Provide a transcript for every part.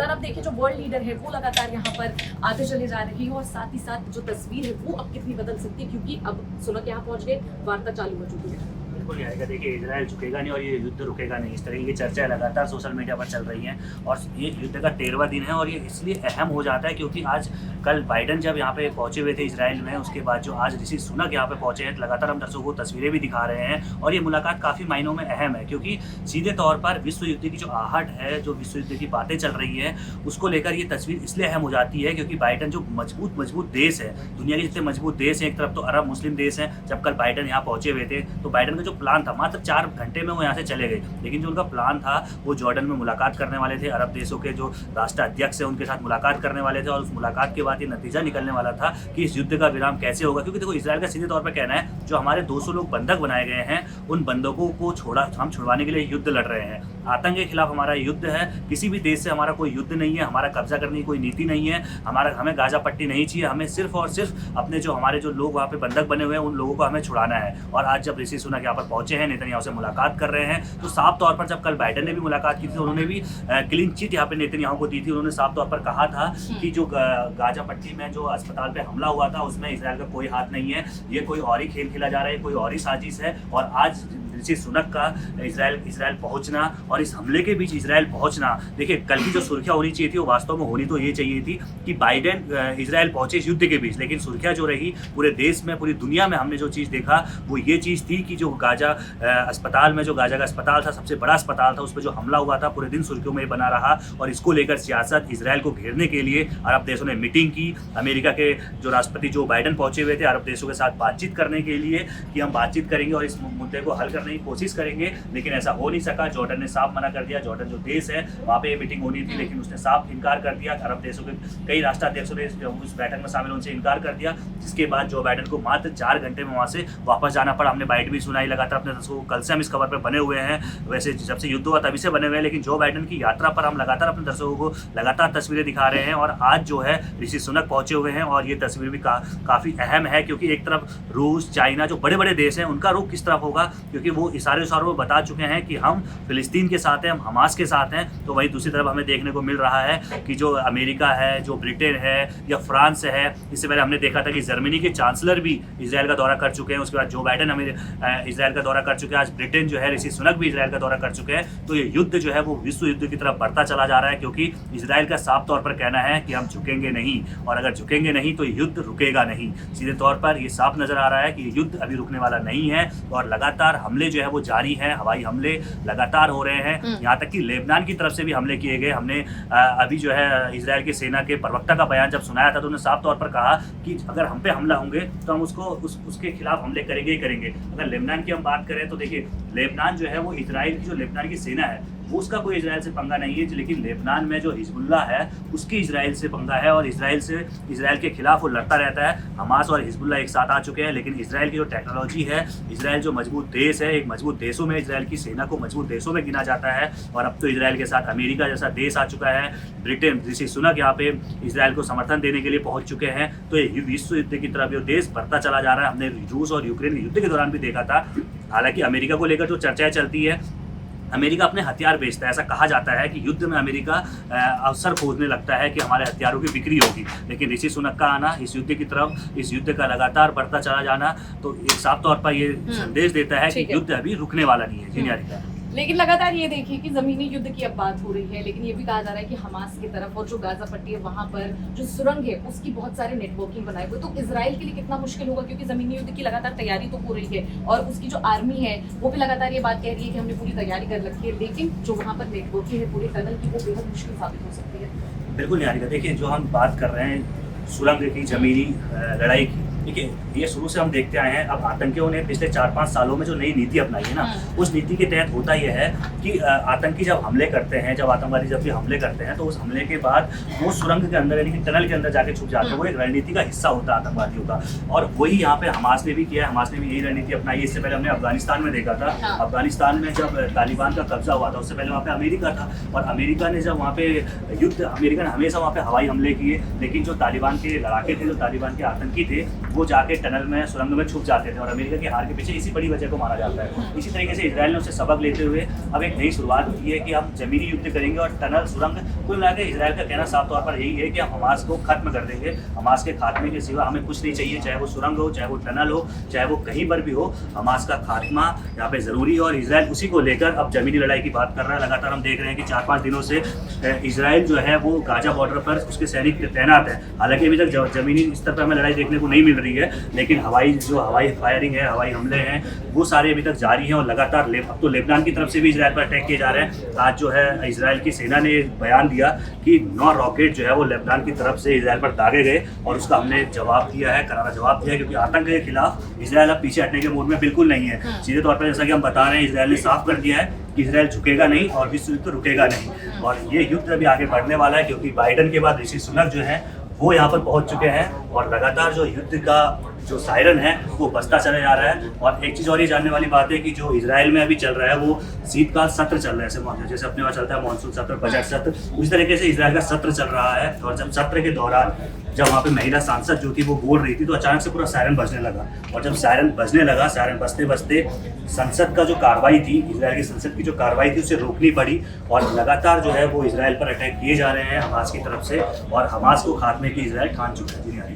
लगातार आप देखिए जो वर्ल्ड लीडर है वो लगातार यहाँ पर आते चले जा रहे हैं और साथ ही साथ जो तस्वीर है वो अब कितनी बदल सकती है, क्योंकि अब सुनक यहाँ पहुंच गए, वार्ता चालू हो चुकी है। बिल्कुल नहीं आएगा। देखिए इजराइल झुकेगा नहीं और ये युद्ध रुकेगा नहीं, इस तरह की चर्चाएं लगातार सोशल मीडिया पर चल रही हैं और ये युद्ध का 13वां दिन है और ये इसलिए अहम हो जाता है क्योंकि आज कल बाइडन जब यहाँ पे पहुंचे हुए थे इजराइल में, उसके बाद जो आज ऋषि सुनक यहाँ पे पहुंचे हैं, लगातार हम दर्शकों को तस्वीरें भी दिखा रहे हैं और ये मुलाकात काफ़ी मायनों में अहम है क्योंकि सीधे तौर पर विश्व युद्ध की जो आहट है, जो विश्व युद्ध की बातें चल रही है, उसको लेकर ये तस्वीर इसलिए अहम हो जाती है क्योंकि बाइडन जो मजबूत देश है, दुनिया के जितने मजबूत देश हैं, एक तरफ तो अरब मुस्लिम देश हैं, जब कल बाइडन यहाँ पहुंचे हुए थे तो बाइडन का जो प्लान था, मात्र 4 घंटे में वो यहाँ से चले गए, लेकिन जो उनका प्लान था वो जॉर्डन में मुलाकात करने वाले थे, अरब देशों के जो राष्ट्राध्यक्ष हैं उनके साथ मुलाकात करने वाले थे और उस मुलाकात के बाद ये नतीजा निकलने वाला था कि इस युद्ध का विराम कैसे होगा। क्योंकि देखो इजराइल का सीधे तौर पर कहना है जो हमारे 200 लोग बंधक बनाए गए हैं, उन बंधकों को हम छुड़वाने के लिए युद्ध लड़ रहे हैं। आतंक के खिलाफ हमारा युद्ध है, किसी भी देश से हमारा कोई युद्ध नहीं है, हमारा कब्जा करने की कोई नीति नहीं है, हमें गाजा पट्टी नहीं चाहिए, हमें सिर्फ और सिर्फ अपने हमारे जो लोग वहाँ पे बंधक बने हुए हैं उन लोगों को हमें छुड़ाना है। और आज जब ऋषि सुनक यहाँ पर पहुंचे हैं, नेतन्याहू से मुलाकात कर रहे हैं, तो साफ तौर पर जब कल बाइडन ने भी मुलाकात की थी, उन्होंने भी क्लीन चिट यहाँ पे नेतन्याहू को दी थी। उन्होंने साफ तौर पर कहा था कि जो गाजा पट्टी में जो अस्पताल पे हमला हुआ था उसमें इजराइल का कोई हाथ नहीं है, ये कोई और ही खेल खेला जा रहा है, कोई और ही साजिश है। और आज ऋषि सुनक का इजराइल पहुंचना और इस हमले के बीच इजराइल पहुंचना, देखिए कल की जो सुर्खियां होनी चाहिए थी वो वास्तव में होनी तो ये चाहिए थी कि बाइडन इजराइल पहुंचे इस युद्ध के बीच, लेकिन सुर्खियां जो रही पूरे देश में, पूरी दुनिया में हमने जो चीज़ देखा वो ये चीज़ थी कि जो गाजा अस्पताल में, जो गाजा का अस्पताल था, सबसे बड़ा अस्पताल था, उस पर जो हमला हुआ था पूरे दिन सुर्खियों में बना रहा और इसको लेकर सियासत इजराइल को घेरने के लिए अरब देशों ने मीटिंग की। अमेरिका के जो राष्ट्रपति जो बाइडन पहुंचे हुए थे अरब देशों के साथ बातचीत करने के लिए कि हम बातचीत करेंगे और इस मुद्दे को हल करने की कोशिश करेंगे, लेकिन ऐसा हो नहीं सका। जॉर्डन ने साफ मना कर दिया। जॉर्डन जो देश है वहाँ पे मीटिंग होनी थी, लेकिन उसने साफ इनकार कर दिया। अरब देशों के कई राष्ट्राध्यक्षों ने उस बैठक में शामिल होने से इनकार कर दिया, जिसके बाद जो बाइडन को मात्र 4 घंटे में वहाँ से वापस जाना पड़ा। हमने बाइट भी सुनाई लगातार अपने दर्शकों को, कल से हम इस खबर पर बने हुए हैं, वैसे जब से युद्ध हुआ तभी से बने हुए हैं, लेकिन जो बाइडन की यात्रा पर हम लगातार अपने दर्शकों को लगातार तस्वीरें दिखा रहे हैं। और आज जो है ऋषि सुनक पहुंचे हुए हैं और ये तस्वीर भी काफ़ी अहम है क्योंकि एक तरफ रूस, चाइना, जो बड़े बड़े देश हैं, उनका रुख किस तरफ होगा, क्योंकि वो इशारे वो बता चुके हैं कि हम फिलिस्तीन के साथ हैं, हम हमास के साथ हैं। तो वहीं दूसरी तरफ हमें देखने को मिल रहा है कि जो अमेरिका है, जो ब्रिटेन है या फ्रांस है, इससे पहले हमने देखा था कि जर्मनी के चांसलर भी इजराइल का दौरा कर चुके हैं, उसके बाद जो बाइडन इजराइल का दौरा कर चुके हैं, आज ब्रिटेन जो है ऋषि सुनक भी इजराइल का दौरा कर चुके हैं। तो ये युद्ध जो है वो विश्व युद्ध की तरफ बढ़ता चला जा रहा है क्योंकि इजराइल का साफ तौर पर कहना है कि हम झुकेंगे नहीं, और अगर झुकेंगे नहीं तो युद्ध रुकेगा नहीं। सीधे तौर पर ये साफ नजर आ रहा है कि युद्ध अभी रुकने वाला नहीं है और लगातार हमले जो है वो जारी हैं, हवाई हमले लगातार हो रहे हैं। यहाँ तक कि लेबनान की तरफ से भी हमले किए गए। हमने अभी जो है इजराइल की सेना के प्रवक्ता का बयान जब सुनाया था तो उन्होंने साफ तौर पर कहा कि अगर हम पे हमला होंगे तो हम उसके खिलाफ हमले करेंगे ही करेंगे। अगर लेबनान की हम बात करें तो देखिए लेबनान जो है वो इजराइल की, जो लेबनान की सेना है वो उसका कोई इजराइल से पंगा नहीं है, लेकिन लेबनान में जो हिजबुल्लाह है उसकी इजराइल से पंगा है और इजराइल के खिलाफ वो लड़ता रहता है। हमास और हिजबुल्लाह एक साथ आ चुके हैं, लेकिन इजराइल की जो टेक्नोलॉजी है, इजराइल जो मजबूत देश है, एक मजबूत देशों में इजराइल की सेना को मजबूत देशों में गिना जाता है। और अब तो इजराइल के साथ अमेरिका जैसा देश आ चुका है, ब्रिटेन, ऋषि सुनक यहाँ पे इजराइल को समर्थन देने के लिए पहुंच चुके हैं। तो ये विश्व युद्ध की तरफ ये देश बढ़ता चला जा रहा है। हमने रूस और यूक्रेन के युद्ध के दौरान भी देखा था। हालांकि अमेरिका को लेकर जो चर्चाएं चलती है, अमेरिका अपने हथियार बेचता है, ऐसा कहा जाता है कि युद्ध में अमेरिका अवसर खोजने लगता है कि हमारे हथियारों की बिक्री होगी। लेकिन ऋषि सुनक का आना इस युद्ध की तरफ, इस युद्ध का लगातार बढ़ता चला जाना, तो एक साफ तौर पर ये संदेश देता है कि युद्ध अभी रुकने वाला नहीं है। जी निहारिका। लेकिन लगातार ये देखिए कि जमीनी युद्ध की अब बात हो रही है, लेकिन ये भी कहा जा रहा है कि हमास की तरफ और जो गाजा पट्टी है वहां पर जो सुरंग है उसकी बहुत सारे नेटवर्किंग बनाए हुए, तो इजराइल के लिए कितना मुश्किल होगा, क्योंकि जमीनी युद्ध की लगातार तैयारी तो हो रही है और उसकी जो आर्मी है वो भी लगातार ये बात कह रही है कि हमने पूरी तैयारी कर रखी है, लेकिन जो वहाँ पर नेटवर्किंग है पूरे टनल की वो बेहद मुश्किल साबित हो सकती है। बिल्कुल निहारिका, देखिए जो हम बात कर रहे हैं सुरंग की, जमीनी लड़ाई की, देखिए ये शुरू से हम देखते आए हैं। अब आतंकियों ने पिछले 4-5 सालों में जो नई नीति अपनाई है ना, उस नीति के तहत होता यह है कि आतंकी जब हमले करते हैं, जब आतंकवादी जब भी हमले करते हैं, तो उस हमले के बाद वो सुरंग के अंदर यानी कि टनल के अंदर जाके छुप जाते हैं। वो एक रणनीति का हिस्सा होता है आतंकवादियों का, और वही यहाँ पे हमास ने भी किया है। हमास ने भी यही रणनीति अपनाई है। इससे पहले हमने अफगानिस्तान में देखा था, अफगानिस्तान में जब तालिबान का कब्जा हुआ था उससे पहले वहाँ पे अमेरिका था, और अमेरिका ने जब वहाँ पे अमेरिका ने हमेशा वहाँ पे हवाई हमले किए, लेकिन जो तालिबान के लड़ाके थे, जो तालिबान के आतंकी थे, वो जाके टनल में सुरंग में छुप जाते थे और अमेरिका की हार के पीछे इसी बड़ी वजह को माना जाता है। इसी तरीके से इजराइल ने उससे सबक लेते हुए अब एक नई शुरुआत की है कि हम जमीनी युद्ध करेंगे और टनल सुरंग कुल मिला के इजराइल का कहना साफ तौर पर यही है कि हम हमास को खत्म कर देंगे। हमास के खात्मे के सिवा हमें कुछ नहीं चाहिए, चाहे वो सुरंग हो, चाहे वो टनल हो, चाहे वो कहीं पर भी हो, हमास का खात्मा यहाँ पे ज़रूरी है। और इजराइल उसी को लेकर अब जमीनी लड़ाई की बात कर रहा है। लगातार हम देख रहे हैं कि 4-5 दिनों से इजराइल जो है वो गाजा बॉर्डर पर उसके सैनिक तैनात है। हालांकि अभी तक जमीनी स्तर पर हमें लड़ाई देखने को नहीं मिल रही है, लेकिन हवाई फायरिंग है, हवाई हमले हैं, वो सारे अभी तक जारी हैं। और लगातार अब तो लेबनान की तरफ से भी इजराइल पर अटैक किए जा रहे हैं। आज जो है इजराइल की सेना ने एक बयान दिया कि 9 रॉकेट जो है वो लेबनान की तरफ से इजराइल पर दागे गए और उसका हमने जवाब दिया है, करारा जवाब दिया है, क्योंकि आतंक के खिलाफ इजराइल अब पीछे हटने के मूड में बिल्कुल नहीं है। सीधे तौर पर जैसा कि हम बता रहे हैं, इजराइल ने साफ कर दिया है कि इजराइल झुकेगा नहीं और विश्व युद्ध रुकेगा नहीं। और ये युद्ध अभी आगे बढ़ने वाला है, क्योंकि बाइडन के बाद ऋषि सुनक जो है वो यहाँ पर पहुँच चुके हैं और लगातार जो युद्ध का जो सायरन है वो बजता चला जा रहा है। और एक चीज़ और ये जानने वाली बात है कि जो इजराइल में अभी चल रहा है वो शीतकाल सत्र चल रहा है, जैसे अपने वहाँ चलता है मानसून सत्र, बजट सत्र, उस तरीके से इजराइल का सत्र चल रहा है। और जब सत्र के दौरान जब वहाँ पे महिला सांसद जो थी वो बोल रही थी तो अचानक से पूरा सायरन बजने लगा। और जब सायरन बजने लगा, सायरन बजते बजते संसद का जो कार्रवाई थी, इजराइल की संसद की जो कार्रवाई थी उसे रोकनी पड़ी। और लगातार जो है वो इजराइल पर अटैक किए जा रहे हैं हमास की तरफ से, और हमास को खात्मे की इजराइल ठान चुका है।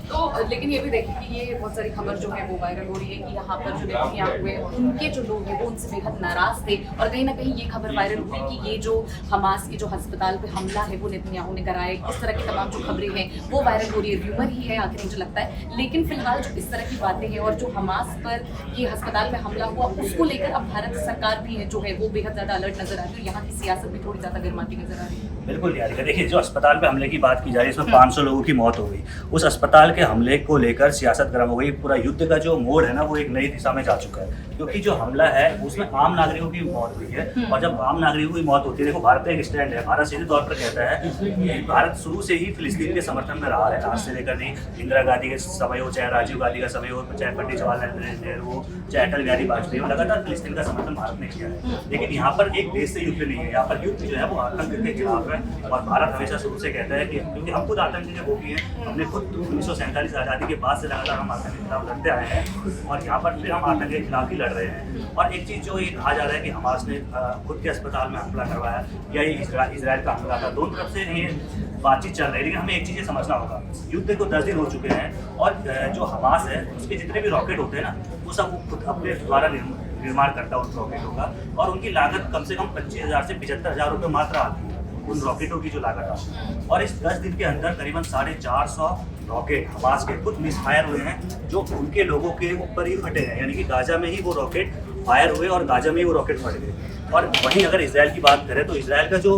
तो लेकिन ये भी देखिए कि ये बहुत सारी खबर जो है वो वायरल हो रही है कि यहाँ पर जो नेतन्याहू हुए उनके जो लोग हैं वो उनसे बेहद नाराज थे। और कहीं ना कहीं ये खबर वायरल हुई कि ये जो हमास के जो अस्पताल पे हमला है वो नेतन्याहू ने कराया। इस तरह की तमाम जो खबरें हैं वो वायरल हो रही है, र्यूमर ही है आखिर मुझे लगता है। लेकिन फिलहाल जो इस तरह की बातें हैं और जो हमास पर ये अस्पताल में हमला हुआ उसको लेकर अब भारत सरकार भी है जो है वो बेहद ज़्यादा अलर्ट नजर आ रही है और यहाँ की सियासत भी थोड़ी ज़्यादा गर्माती नजर आ रही है। बिल्कुल यार, देखिए जो अस्पताल पे हमले की बात की जा रही है इसमें 500 लोगों की मौत हो गई। उस अस्पताल के हमले को लेकर सियासत गर्म हो गई। पूरा युद्ध का जो मोड़ है ना वो एक नई दिशा में जा चुका है, क्योंकि जो हमला है उसमें आम नागरिकों की मौत हुई है। और जब आम नागरिकों की मौत होती है, देखो भारत का एक स्टैंड है, भारत सीधे तौर पर कहता है कि भारत शुरू से ही फिलिस्तीन के समर्थन में रहा है। आज से लेकर नहीं, इंदिरा गांधी के समय हो, चाहे राजीव गांधी का समय हो, चाहे पंडित जवाहरलाल नेहरू हो, चाहे अटल बिहारी वाजपेयी हो, लगातार फिलिस्तीन का समर्थन भारत ने किया है। लेकिन यहाँ पर एक देश से युद्ध नहीं है, यहाँ पर युद्ध जो है वो आतंक के खिलाफ है। और भारत हमेशा शुरू से कहता है कि क्योंकि हम खुद आतंक के वो भी हैं, हमने खुद 1947 आज़ादी के बाद से लगातार हम आतंक के खिलाफ लड़ते आए हैं और यहाँ पर फिर हम आतंक के खिलाफ ही लड़ रहे हैं। और एक चीज़ जो ये कहा जा रहा है कि हमास ने खुद के अस्पताल में हमला करवाया या ये इजराइल का हमला था, दोनों तरफ से ये बातचीत चल रही है। लेकिन हमें एक चीज़ ये समझना होगा, युद्ध को 10 दिन हो चुके हैं और जो हमास है उसके जितने भी रॉकेट होते हैं ना वो सब खुद अपने द्वारा निर्माण करता है उन रॉकेटों का, और उनकी लागत कम से कम 25,000 से 75,000 रुपये मात्र आती है उन रॉकेटों की जो लागत है। और इस 10 दिन के अंदर करीबन 450 रॉकेट हमास के खुद मिसफायर हुए हैं, जो उनके लोगों के ऊपर ही फटे हैं, यानी कि गाजा में ही वो रॉकेट फायर हुए और गाजा में ही वो रॉकेट फट गए। और वहीं अगर इजराइल की बात करें तो इजराइल का जो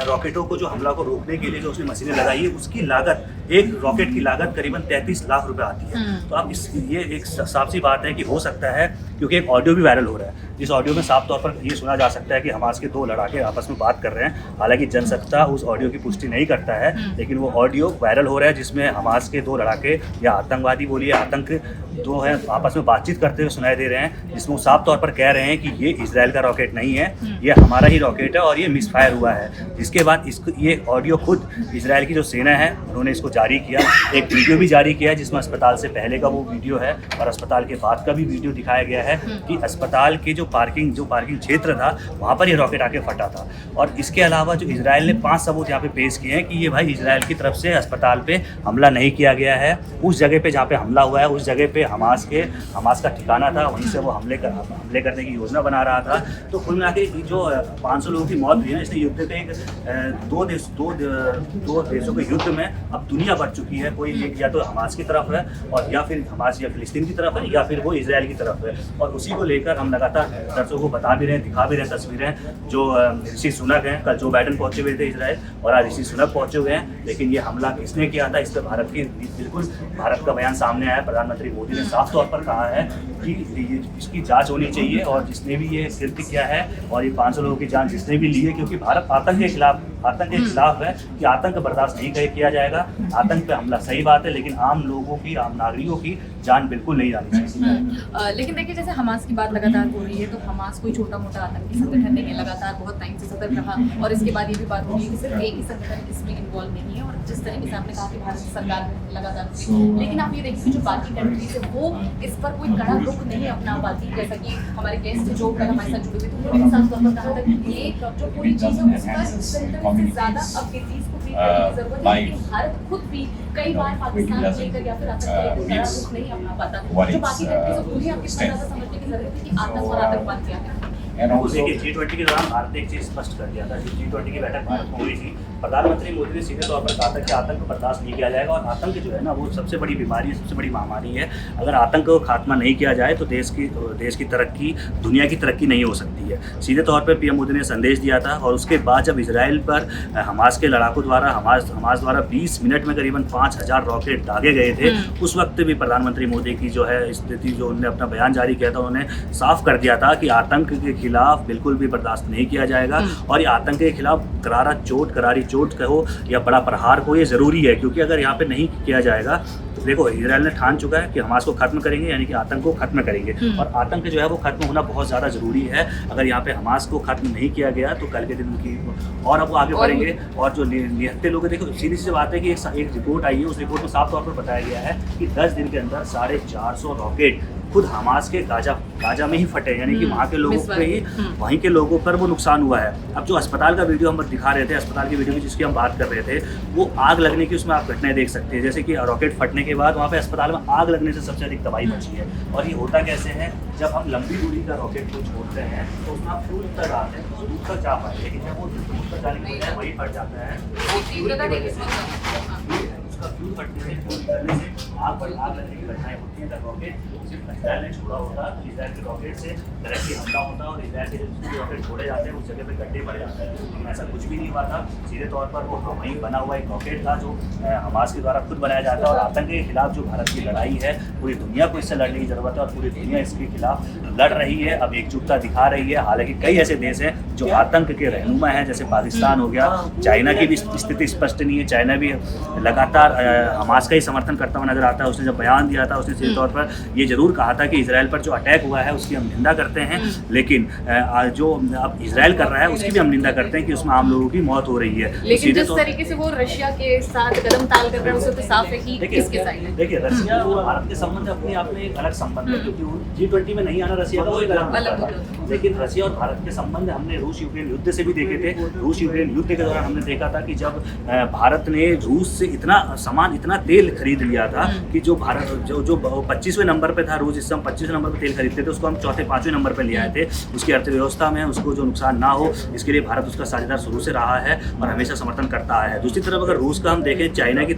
रॉकेटों को जो हमला को रोकने के लिए जो उसने मशीनें लगाई है उसकी लागत, एक रॉकेट की लागत करीबन 33 लाख रुपए आती है। तो अब ये एक साफ सी बात है कि हो सकता है, क्योंकि एक ऑडियो भी वायरल हो रहा है जिस ऑडियो में साफ तौर पर ये सुना जा सकता है कि हमास के 2 लड़ाके आपस में बात कर रहे हैं। हालांकि जनसत्ता उस ऑडियो की पुष्टि नहीं करता है, लेकिन वो ऑडियो वायरल हो रहा है जिसमें हमास के 2 लड़ाके या आतंकवादी बोलिए, आतंक 2 हैं, आपस में बातचीत करते हुए सुनाई दे रहे हैं, जिसमें वो साफ तौर पर कह रहे हैं कि ये इजराइल का रॉकेट नहीं है, ये हमारा ही रॉकेट है और ये मिसफायर हुआ है। जिसके बाद इसको ये ऑडियो खुद इजराइल की जो सेना है उन्होंने इसको जारी किया, एक वीडियो भी जारी किया जिसमें अस्पताल से पहले का वो वीडियो है और अस्पताल के बाद का भी वीडियो दिखाया गया है कि अस्पताल के जो पार्किंग क्षेत्र था वहाँ पर ये रॉकेट आके फटा था। और इसके अलावा जो इजराइल ने 5 सबूत यहाँ पे पेश किए हैं कि ये भाई इजराइल की तरफ से अस्पताल पे हमला नहीं किया गया है, उस जगह पे जहाँ पे हमला हुआ है उस जगह पे हमास का ठिकाना था, वहीं से वो हमले करने की योजना बना रहा था। तो कुल मिला के जो 500 लोगों की मौत हुई है, इसलिए युद्ध के दो देशों के युद्ध में अब दुनिया बढ़ चुकी है। कोई एक या तो हमास की तरफ है और या फिर हमास या फिलिस्तीन की तरफ है या फिर वो इजराइल की तरफ है। और उसी को लेकर हम लगातार दर्शकों को बता भी रहे हैं, दिखा भी रहे हैं तस्वीरें। जो ऋषि सुनक हैं, कल जो बाइडन पहुंचे हुए थे इजराइल और आज ऋषि सुनक पहुंचे हुए हैं, लेकिन ये हमला किसने किया था इस पर भारत का बयान सामने आया। प्रधानमंत्री मोदी ने साफ तौर पर कहा है कि इसकी जांच होनी चाहिए और जिसने भी ये कृत्य किया है और ये 500 लोगों की जान जिसने भी ली है, क्योंकि भारत आतंक के खिलाफ है कि आतंक बर्दाश्त नहीं किया जाएगा। आतंक पे हमला सही बात है, लेकिन आम लोगों की, आम नागरिकों की जान बिल्कुल नहीं जानी चाहिए। लेकिन देखिए जैसे हमास की बात लगातार हो रही है तो हमास कोई छोटा मोटा आतंकी संगठन नहीं है, लगातार बहुत टाइम से सतर्क रहा। और इसके बाद ये भी बात हुई कि सिर्फ एक ही संगठन इसमें इन्वॉल्व नहीं है, और जिस तरीके से आपने कहा कि भारत सरकार लगातार लेकिन आप ये देखिए जो बाकी कंट्रीज है वो इस पर कोई कड़ा रुख नहीं अपना पाती। जैसा कि हमारे गेस्ट जो कल हमारे साथ जुड़े हुए थे उन्होंने साफ तौर पर कहा था कि ये जो पूरी चीज़ है उस पर से ज़्यादा अब डिजीज को ट्रीट करने की जरूरत है, लेकिन भारत खुद भी कई बार पाकिस्तान को लेकर या फिर आतंक को लेकर कड़ा रुख नहीं अपना पाता। जो बाकी कंट्रीज है उन्हें अब इतना ज़्यादा समझने की जरूरत है कि आतंक और आतंकवाद क्या है। देखिए G20 के दौरान भारत ने एक चीज़ स्पष्ट कर दिया था कि G20 की बैठक भारत में हुई थी। प्रधानमंत्री मोदी ने सीधे तौर पर कहा था कि आतंक को बर्दाश्त नहीं किया जाएगा, और आतंक जो है ना वो सबसे बड़ी बीमारी है, सबसे बड़ी महामारी है। अगर आतंक को खात्मा नहीं किया जाए तो देश की तरक्की, दुनिया की तरक्की नहीं हो सकती है। सीधे तौर पर पीएम मोदी ने संदेश दिया था, और उसके बाद जब इसराइल पर हमास के लड़ाकू द्वारा हमास द्वारा 20 मिनट में करीबन 5000 रॉकेट दागे गए थे, उस वक्त भी प्रधानमंत्री मोदी की जो है स्थिति, जो उन्होंने अपना बयान जारी किया था, उन्होंने साफ कर दिया था कि आतंक के खिलाफ बिल्कुल भी बर्दाश्त नहीं किया जाएगा, और ये आतंक के खिलाफ करारी चोट कहो या बड़ा प्रहार को, ये ज़रूरी है। क्योंकि अगर यहाँ पे नहीं किया जाएगा तो देखो इसराइल ने ठान चुका है कि हमास को खत्म करेंगे, यानी कि आतंक को खत्म करेंगे, और आतंक जो है वो खत्म होना बहुत ज़्यादा ज़रूरी है। अगर यहाँ पे हमास को खत्म नहीं किया गया तो कल के दिन उनकी और अब वो आगे बढ़ेंगे। और जो निहत्ते लोग, देखो सीधी सी बात है कि एक रिपोर्ट आई है, उस रिपोर्ट में साफ तौर पर बताया गया है कि 10 दिन के अंदर 450 रॉकेट खुद हमास के गाजा में ही फटे, यानी कि वहाँ के लोगों पे ही, वहीं के लोगों पर वो नुकसान हुआ है। अब जो अस्पताल का वीडियो हम दिखा रहे थे, अस्पताल की वीडियो की जिसकी हम बात कर रहे थे, वो आग लगने की, उसमें आप घटनाएं देख सकते हैं। जैसे कि रॉकेट फटने के बाद वहाँ पे अस्पताल में आग लगने से सबसे अधिक तबाही मची है। और ये होता कैसे है, जब हम लंबी दूरी का रॉकेट को छोड़ते हैं तो उसमें आप फ्यूल तक आते हैं तो दूर तक जा पाए, लेकिन जब वो दूर तक जाने के बजाय वही फट जाता है, उसका फ्यूल फटने से, फ्यूल निकलने से आग लगने की घटनाएं होती हैं। अगर रॉकेट सिर्फ इसराइल ने छोड़ा होता तो इसराइल के रॉकेट से डायरेक्टली हमला होता, और इसराइल के जो रॉकेट छोड़े जाते हैं उस जगह पे गड्ढे पड़ जाते हैं, लेकिन ऐसा कुछ भी नहीं हुआ था। सीधे तौर पर वो वहीं बना हुआ एक रॉकेट था जो हमास के द्वारा खुद बनाया जाता है। और आतंक के खिलाफ जो भारत की लड़ाई है, पूरी दुनिया को इससे लड़ने की जरूरत है, और पूरी दुनिया इसके खिलाफ लड़ रही है, अब एकजुटता दिखा रही है। हालांकि कई ऐसे देश हैं जो आतंक के रहनुमा हैं, जैसे पाकिस्तान हो गया, चाइना की भी स्थिति स्पष्ट नहीं है। चाइना भी लगातार हमास का ही समर्थन करता हुआ नजर आता है। उसने जब बयान दिया था, उसने सीधे तौर पर ये जरूर कहा था कि इसराइल पर जो अटैक हुआ है उसकी हम निंदा करते हैं, लेकिन जो अब इसराइल कर रहा है उसकी भी हम निंदा करते हैं कि उसमें आम लोगों की मौत हो रही है। लेकिन जिस तरीके से वो रशिया के साथ कदम ताल कर रहा है, उसे तो साफ है कि किसके साइड है। देखिए रशिया और भारत के संबंध अपने आप में एक अलग संबंध है, क्योंकि G20 में नहीं आना रशिया का वो एक अलग बात है। लेकिन रशिया और भारत के संबंध हमने रूस यूक्रेन युद्ध से भी देखे थे। रूस यूक्रेन युद्ध के दौरान हमने देखा था कि जब भारत ने रूस से इतना तेल खरीद लिया था कि जो भारत जो 25वें नंबर पे था रूस, जिससे हम 25वें नंबर पे तेल खरीदते थे, उसको हम चौथे 5वें नंबर पे ले आए थे। उसकी अर्थव्यवस्था में उसको जो नुकसान ना हो, इसके लिए भारत उसका साझेदार शुरू से रहा है और हमेशा समर्थन करता है। दूसरी तरफ अगर रूस का हम देखें, चाइना की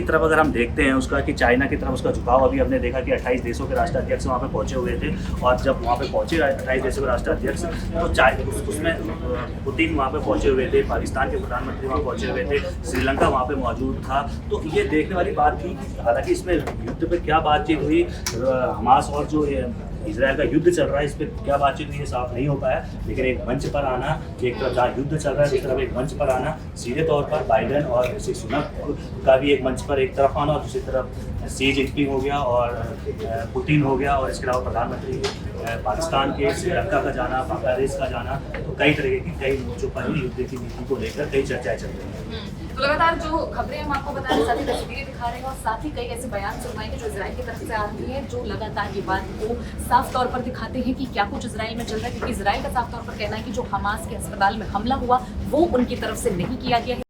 तरफ अगर हम देखते हैं उसका, कि चाइना की तरफ उसका झुकाव, अभी हमने देखा कि 28 देशों के राष्ट्राध्यक्ष वहाँ पे पहुँचे हुए थे, और जब वहाँ पे पहुँचे 28 देशों के राष्ट्राध्यक्ष तो उसमें पुतिन वहाँ पे पहुँचे हुए थे, पाकिस्तान के प्रधानमंत्री वहाँ पहुँचे हुए थे, श्रीलंका वहाँ पे मौजूद था। तो ये देखने वाली बात थी। हालांकि इसमें युद्ध पे क्या बातचीत हुई, हमास और जो इसराइल का युद्ध चल रहा है, इस पर क्या बातचीत हुई है साफ नहीं हो पाया। लेकिन एक मंच पर आना, एक तरफ जहाँ युद्ध चल रहा है दूसरी तरफ एक मंच पर आना, सीधे तौर पर बाइडेन और ऋषि सुनक का भी एक मंच पर एक तरफ आना, और दूसरी तरफ सी जिनपिंग हो गया और पुतिन हो गया, और इसके अलावा प्रधानमंत्री पाकिस्तान के, श्रीलंका का जाना, बांग्लादेश का जाना, तो कई तरह की कई मोर्चों पर ही युद्ध की नीति को लेकर कई चर्चाएं चल रही हैं। तो लगातार जो खबरें हम आपको बता रहे हैं, साथ ही तस्वीरें दिखा रहे हैं, और साथ ही कई ऐसे बयान सुनवाएंगे जो इजराइल की तरफ से आ रही है, जो लगातार ये बात को साफ तौर पर दिखाते हैं कि क्या कुछ इजराइल में चल रहा है। क्योंकि इजराइल का साफ तौर पर कहना है कि जो हमास के अस्पताल में हमला हुआ वो उनकी तरफ से नहीं किया गया है।